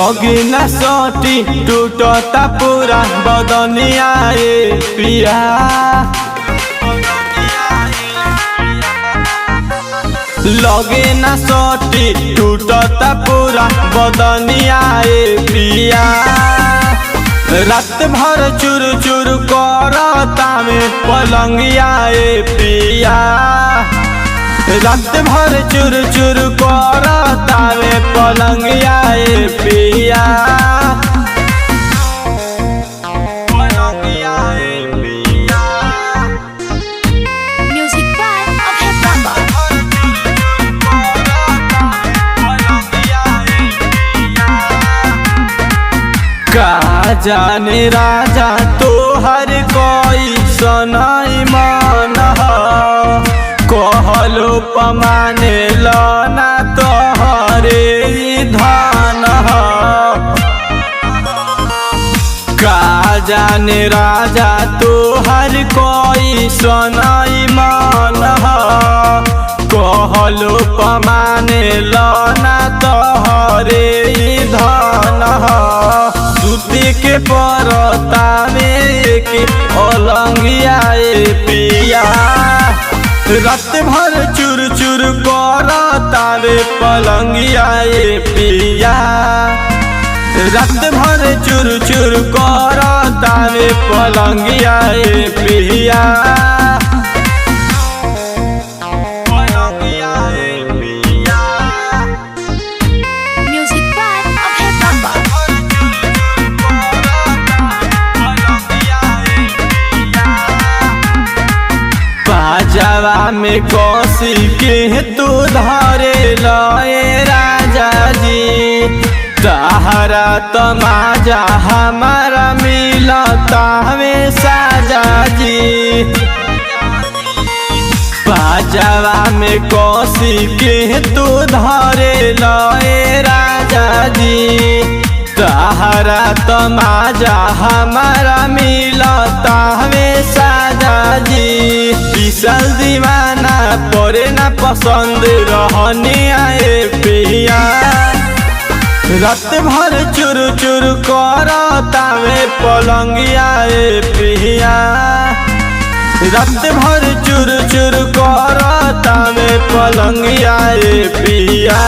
लगे न सोटी टूटता पूरा बदनिया पिया। लगे न सोटी टूटता पूरा बदनिया पिया। रात भर चुर चुर करता में पलंगिया पिया। रात भर चुर चुर करता में पलंगिया पिया। Music by Abhay Baba. का जाने राजा तोहर कोई सनाई मन कहलो पमाने लना तोहरे धन। का जाने राजा तोहर कोई सनाई मन कहलो पमाने लना तोहरे धन। सूती के परता में के अलंगिया पिया। रात भर चुर चुर करता रे पलंगिया पिया। रात भर चुर चुर करता रे पलंगिया पिया। Music by Abhay Baba. बाजावा में कौशी के तू धरे लए राजा जी। तहरा तमाजा हमारा मिलता में साजा जी। बाजावा में कौशी के तू धरे लए राजा जी। तहरा तमाजा हमारा मिलता में साजा जी। विशाल दीवाना परे ना पसंद रहने आए पिया। रात भर चुर चुर करता में पलंगिया पिया। रात भर चुर चुर करता में पलंगिया पिया।